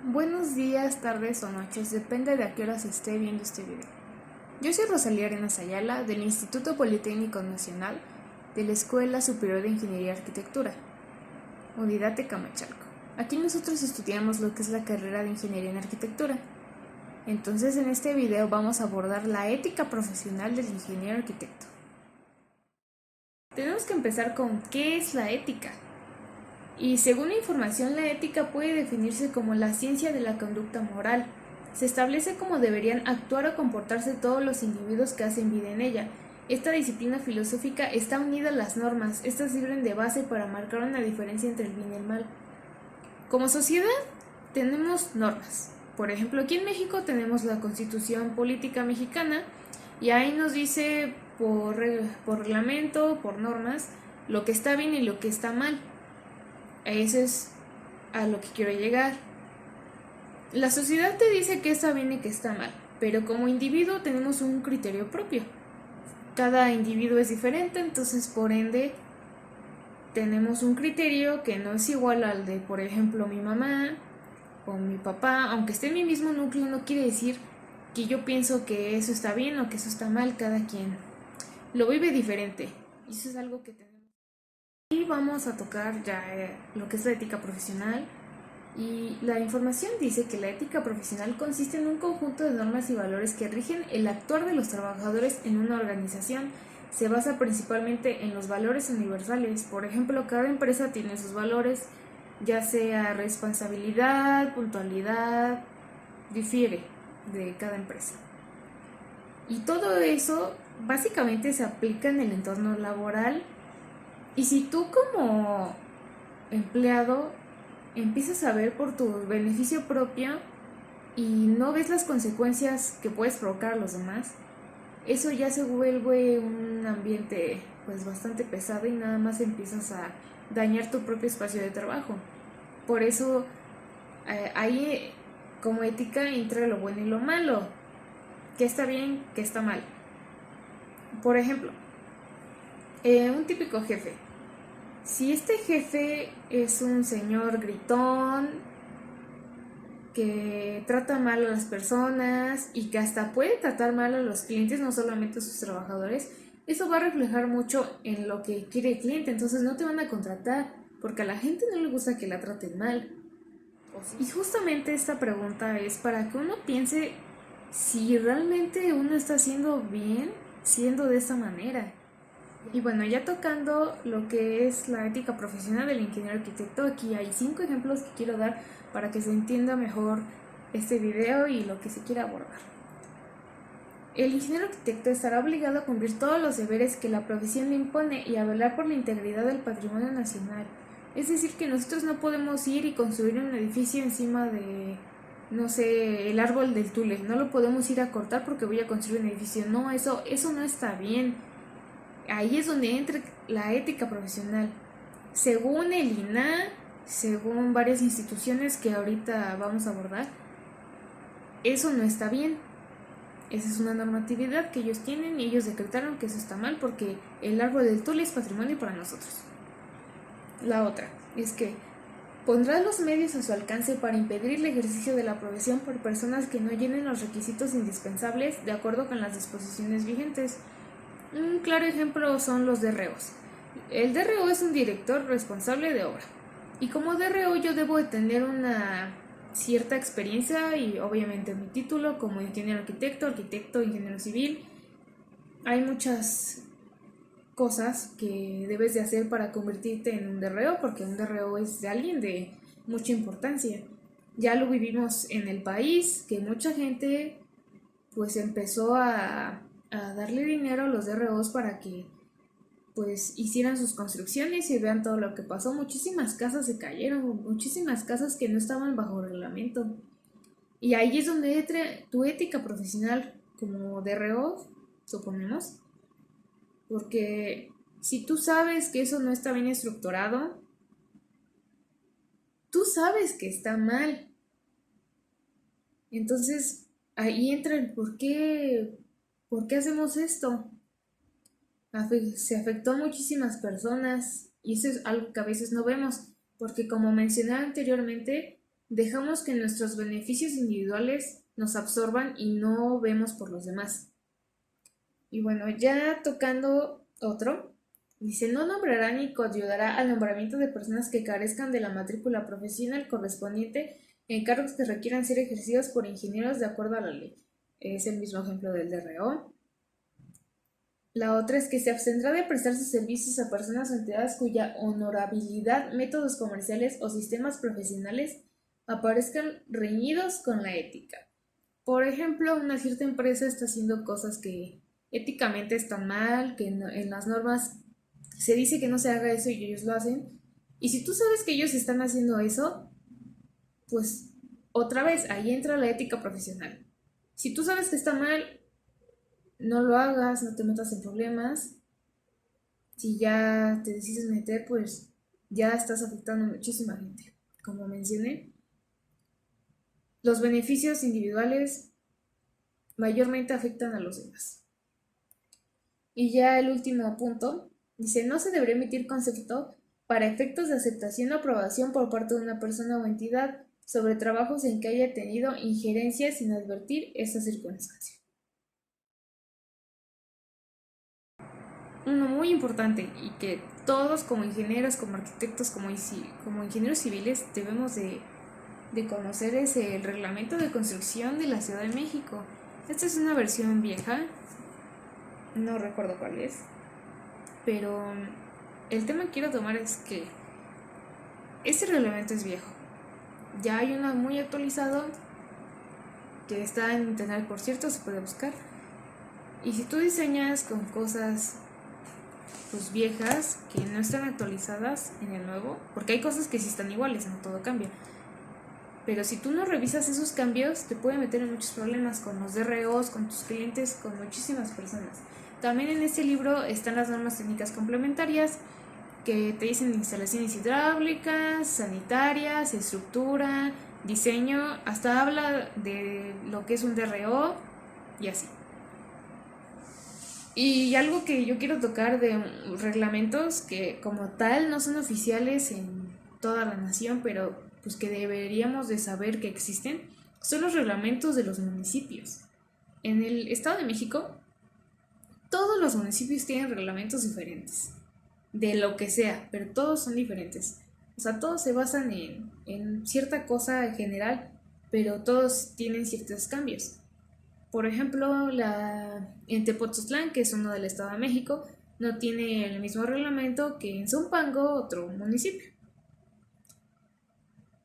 Buenos días, tardes o noches, depende de a qué horas esté viendo este video. Yo soy Rosalía Arenas Ayala, del Instituto Politécnico Nacional de la Escuela Superior de Ingeniería y Arquitectura, Unidad Tecamachalco. Aquí nosotros estudiamos lo que es la carrera de Ingeniería en Arquitectura. Entonces en este video vamos a abordar la ética profesional del ingeniero arquitecto. Tenemos que empezar con ¿qué es la ética? Y según la información, la ética puede definirse como la ciencia de la conducta moral. Se establece cómo deberían actuar o comportarse todos los individuos que hacen vida en ella. Esta disciplina filosófica está unida a las normas. Estas sirven de base para marcar una diferencia entre el bien y el mal. Como sociedad, tenemos normas. Por ejemplo, aquí en México tenemos la Constitución Política Mexicana y ahí nos dice por reglamento, por normas, lo que está bien y lo que está mal. Eso es a lo que quiero llegar. La sociedad te dice que está bien y que está mal, pero como individuo tenemos un criterio propio. Cada individuo es diferente, entonces por ende tenemos un criterio que no es igual al de, por ejemplo, mi mamá o mi papá. Aunque esté en mi mismo núcleo, no quiere decir que yo pienso que eso está bien o que eso está mal. Cada quien lo vive diferente y eso es algo que tenemos. Y vamos a tocar ya lo que es la ética profesional. Y la información dice que la ética profesional consiste en un conjunto de normas y valores que rigen el actuar de los trabajadores en una organización. Se basa principalmente en los valores universales. Por ejemplo, cada empresa tiene sus valores, ya sea responsabilidad, puntualidad, difiere de cada empresa. Y todo eso básicamente se aplica en el entorno laboral. Y si tú como empleado empiezas a ver por tu beneficio propio y no ves las consecuencias que puedes provocar a los demás, eso ya se vuelve un ambiente pues bastante pesado y nada más empiezas a dañar tu propio espacio de trabajo. Por eso ahí como ética entra lo bueno y lo malo, qué está bien, qué está mal. Por ejemplo, un típico jefe. Si este jefe es un señor gritón, que trata mal a las personas y que hasta puede tratar mal a los clientes, no solamente a sus trabajadores, eso va a reflejar mucho en lo que quiere el cliente. Entonces no te van a contratar porque a la gente no le gusta que la traten mal. Y justamente esta pregunta es para que uno piense si realmente uno está haciendo bien siendo de esa manera. Y bueno, ya tocando lo que es la ética profesional del ingeniero arquitecto, aquí hay 5 ejemplos que quiero dar para que se entienda mejor este video y lo que se quiere abordar. El ingeniero arquitecto estará obligado a cumplir todos los deberes que la profesión le impone y a velar por la integridad del patrimonio nacional. Es decir, que nosotros no podemos ir y construir un edificio encima de, no sé, el árbol del tule. No lo podemos ir a cortar porque voy a construir un edificio. No, eso no está bien. Ahí es donde entra la ética profesional. Según el INAH, según varias instituciones que ahorita vamos a abordar, eso no está bien. Esa es una normatividad que ellos tienen y ellos decretaron que eso está mal porque el árbol del tule es patrimonio para nosotros. La otra es que pondrá los medios a su alcance para impedir el ejercicio de la profesión por personas que no llenen los requisitos indispensables de acuerdo con las disposiciones vigentes. Un claro ejemplo son los DROs. El DRO es un director responsable de obra. Y como DRO yo debo de tener una cierta experiencia y obviamente mi título como ingeniero arquitecto, ingeniero civil. Hay muchas cosas que debes de hacer para convertirte en un DRO, porque un DRO es de alguien de mucha importancia. Ya lo vivimos en el país, que mucha gente pues empezó a darle dinero a los DROs para que pues hicieran sus construcciones y vean todo lo que pasó. Muchísimas casas se cayeron, muchísimas casas que no estaban bajo reglamento. Y ahí es donde entra tu ética profesional como DRO, suponemos, porque si tú sabes que eso no está bien estructurado, tú sabes que está mal. Entonces ahí entra el por qué hacemos esto. Se afectó a muchísimas personas y eso es algo que a veces no vemos, porque como mencioné anteriormente, Dejamos que nuestros beneficios individuales nos absorban y no vemos por los demás. Y bueno, ya tocando otro, dice, no nombrará ni coadyuvará al nombramiento de personas que carezcan de la matrícula profesional correspondiente en cargos que requieran ser ejercidos por ingenieros de acuerdo a la ley. Es el mismo ejemplo del DRO. La otra es que se abstendrá de prestar sus servicios a personas o entidades cuya honorabilidad, métodos comerciales o sistemas profesionales aparezcan reñidos con la ética. Por ejemplo, una cierta empresa está haciendo cosas que éticamente están mal, que en las normas se dice que no se haga eso y ellos lo hacen. Y si tú sabes que ellos están haciendo eso, pues otra vez, ahí entra la ética profesional. Si tú sabes que está mal, no lo hagas, no te metas en problemas. Si ya te decides meter, pues ya estás afectando a muchísima gente. Como mencioné, los beneficios individuales mayormente afectan a los demás. Y ya el último punto, dice, no se debería emitir concepto para efectos de aceptación o aprobación por parte de una persona o entidad sobre trabajos en que haya tenido injerencia sin advertir esta circunstancia. Uno muy importante y que todos como ingenieros, como arquitectos, como ingenieros civiles debemos de conocer es el reglamento de construcción de la Ciudad de México. Esta es una versión vieja, no recuerdo cuál es, pero el tema que quiero tomar es que este reglamento es viejo. Ya hay uno muy actualizado que está en internet, por cierto, se puede buscar. Y si tú diseñas con cosas pues viejas que no están actualizadas en el nuevo, porque hay cosas que sí están iguales, no todo cambia. Pero si tú no revisas esos cambios, te puede meter en muchos problemas con los DROs, con tus clientes, con muchísimas personas. También en este libro están las normas técnicas complementarias que te dicen instalaciones hidráulicas, sanitarias, estructura, diseño, hasta habla de lo que es un DRO y así. Y algo que yo quiero tocar de reglamentos que como tal no son oficiales en toda la nación, pero pues que deberíamos de saber que existen, son los reglamentos de los municipios. En el Estado de México, todos los municipios tienen reglamentos diferentes, de lo que sea, pero todos son diferentes. O sea, todos se basan en cierta cosa en general, pero todos tienen ciertos cambios. Por ejemplo, en Tepoztlán, que es uno del Estado de México, no tiene el mismo reglamento que en Zumpango, otro municipio.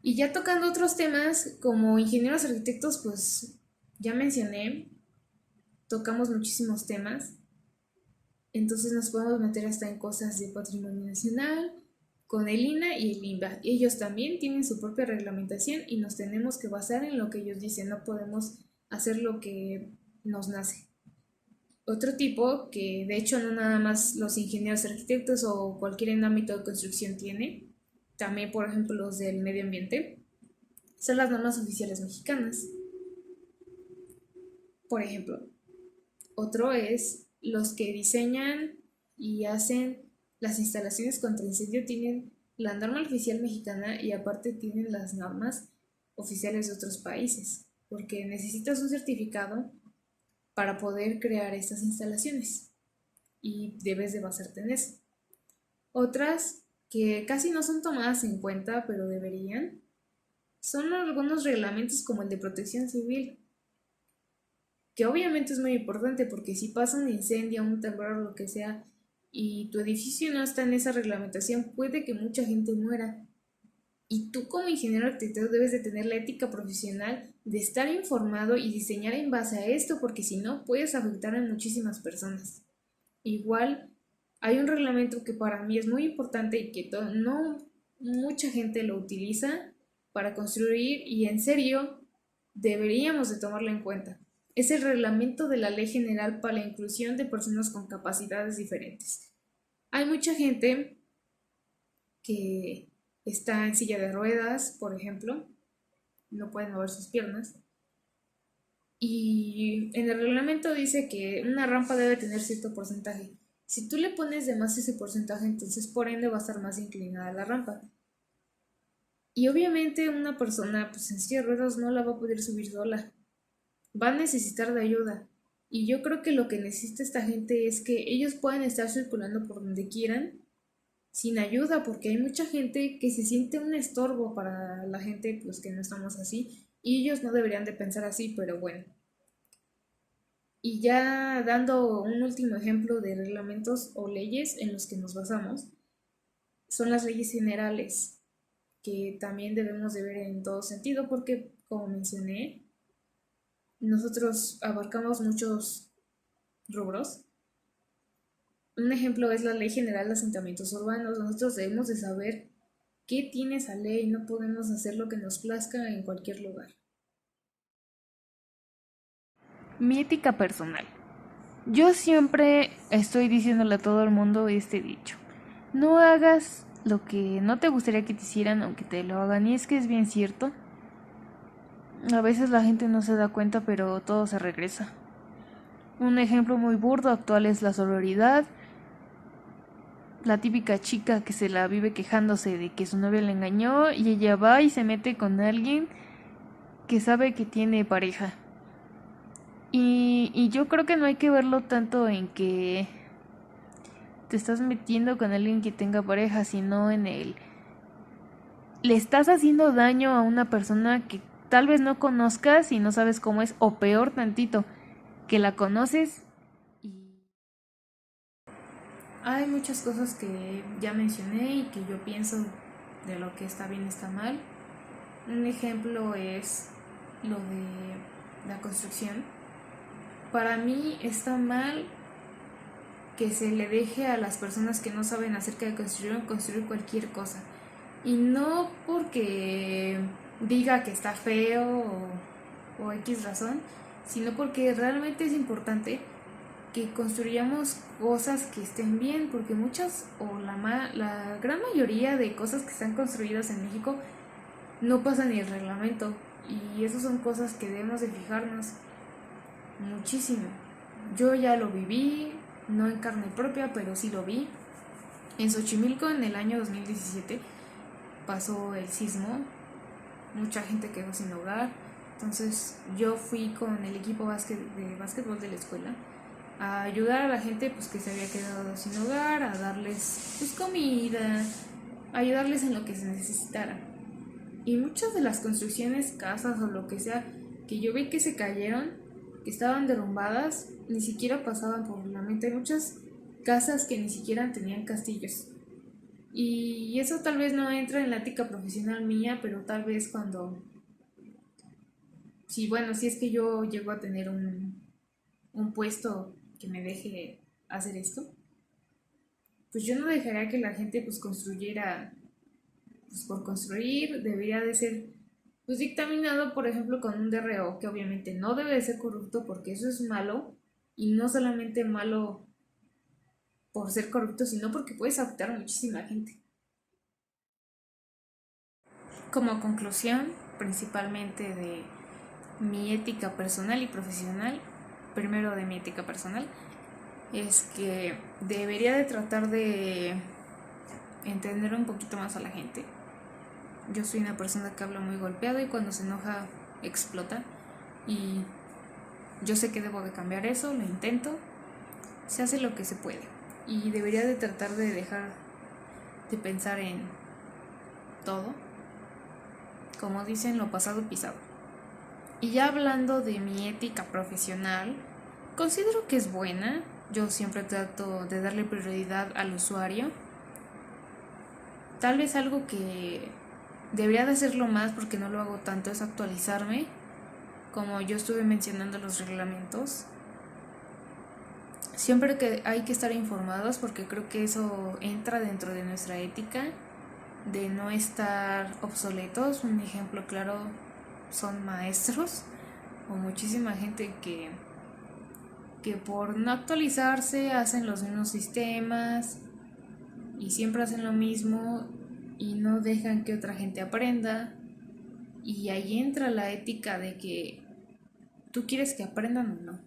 Y ya tocando otros temas, como ingenieros arquitectos, pues ya mencioné, tocamos muchísimos temas. Entonces nos podemos meter hasta en cosas de patrimonio nacional, con el INAH y el INBA. Ellos también tienen su propia reglamentación y nos tenemos que basar en lo que ellos dicen, no podemos hacer lo que nos nace. Otro tipo, que de hecho no nada más los ingenieros arquitectos o cualquier en ámbito de construcción tiene, también por ejemplo los del medio ambiente, son las normas oficiales mexicanas. Por ejemplo, otro es los que diseñan y hacen las instalaciones contra incendio tienen la norma oficial mexicana y aparte tienen las normas oficiales de otros países, porque necesitas un certificado para poder crear estas instalaciones y debes de basarte en eso. Otras que casi no son tomadas en cuenta, pero deberían, son algunos reglamentos como el de protección civil, que obviamente es muy importante porque si pasa un incendio, un temblor o lo que sea, y tu edificio no está en esa reglamentación, puede que mucha gente muera. Y tú como ingeniero arquitecto debes de tener la ética profesional de estar informado y diseñar en base a esto, porque si no puedes afectar a muchísimas personas. Igual hay un reglamento que para mí es muy importante y que no mucha gente lo utiliza para construir y en serio deberíamos de tomarlo en cuenta. Es el reglamento de la Ley General para la Inclusión de Personas con Capacidades Diferentes. Hay mucha gente que está en silla de ruedas, por ejemplo, no puede mover sus piernas. Y en el reglamento dice que una rampa debe tener cierto porcentaje. Si tú le pones de más ese porcentaje, entonces por ende va a estar más inclinada la rampa. Y obviamente una persona pues en silla de ruedas no la va a poder subir sola, va a necesitar de ayuda. Y yo creo que lo que necesita esta gente es que ellos puedan estar circulando por donde quieran sin ayuda, porque hay mucha gente que se siente un estorbo para la gente pues que no estamos así, y ellos no deberían de pensar así, pero bueno. Y ya dando un último ejemplo de reglamentos o leyes en los que nos basamos, son las leyes generales, que también debemos de ver en todo sentido, porque como mencioné, nosotros abarcamos muchos rubros. Un ejemplo es la Ley General de Asentamientos Urbanos. Nosotros debemos de saber qué tiene esa ley, no podemos hacer lo que nos plazca en cualquier lugar. Mi ética personal. Yo siempre estoy diciéndole a todo el mundo este dicho. No hagas lo que no te gustaría que te hicieran aunque te lo hagan. Y es que es bien cierto. A veces la gente no se da cuenta, pero todo se regresa. Un ejemplo muy burdo actual es la sororidad. La típica chica que se la vive quejándose de que su novia le engañó y ella va y se mete con alguien que sabe que tiene pareja. Y yo creo que no hay que verlo tanto en que te estás metiendo con alguien que tenga pareja, sino en el... Le estás haciendo daño a una persona que tal vez no conozcas y no sabes cómo es, o peor tantito, que la conoces y... Hay muchas cosas que ya mencioné y que yo pienso de lo que está bien y está mal. Un ejemplo es lo de la construcción. Para mí está mal que se le deje a las personas que no saben acerca de construir cualquier cosa. Y no porque diga que está feo o X razón, sino porque realmente es importante que construyamos cosas que estén bien, porque muchas o la gran mayoría de cosas que están construidas en México no pasan ni el reglamento, y esas son cosas que debemos de fijarnos muchísimo. Yo ya lo viví, no en carne propia, pero sí lo vi. En Xochimilco en el año 2017 pasó el sismo, mucha gente quedó sin hogar, entonces yo fui con el equipo de básquetbol de la escuela a ayudar a la gente pues que se había quedado sin hogar, a darles pues comida, a ayudarles en lo que se necesitara. Y muchas de las construcciones, casas o lo que sea, que yo vi que se cayeron, que estaban derrumbadas, ni siquiera pasaban por la mente. Hay muchas casas que ni siquiera tenían castillos. Y eso tal vez no entra en la ética profesional mía, pero tal vez cuando, sí, bueno, si es que yo llego a tener un puesto que me deje hacer esto, pues yo no dejaría que la gente pues construyera pues, por construir. Debería de ser pues dictaminado, por ejemplo, con un DRO, que obviamente no debe de ser corrupto porque eso es malo, y no solamente malo por ser corrupto, sino porque puedes afectar a muchísima gente. Como conclusión, principalmente de mi ética personal y profesional, primero de mi ética personal, es que debería de tratar de entender un poquito más a la gente. Yo soy una persona que habla muy golpeado y cuando se enoja explota, y yo sé que debo de cambiar eso, lo intento, se hace lo que se puede, y debería de tratar de dejar de pensar en todo, como dicen, lo pasado pisado. Y ya hablando de mi ética profesional, considero que es buena. Yo siempre trato de darle prioridad al usuario. Tal vez algo que debería de hacerlo más porque no lo hago tanto es actualizarme, como yo estuve mencionando los reglamentos. Siempre que hay que estar informados porque creo que eso entra dentro de nuestra ética, de no estar obsoletos. Un ejemplo claro son maestros o muchísima gente que por no actualizarse hacen los mismos sistemas y siempre hacen lo mismo y no dejan que otra gente aprenda. Y ahí entra la ética de que tú quieres que aprendan o no.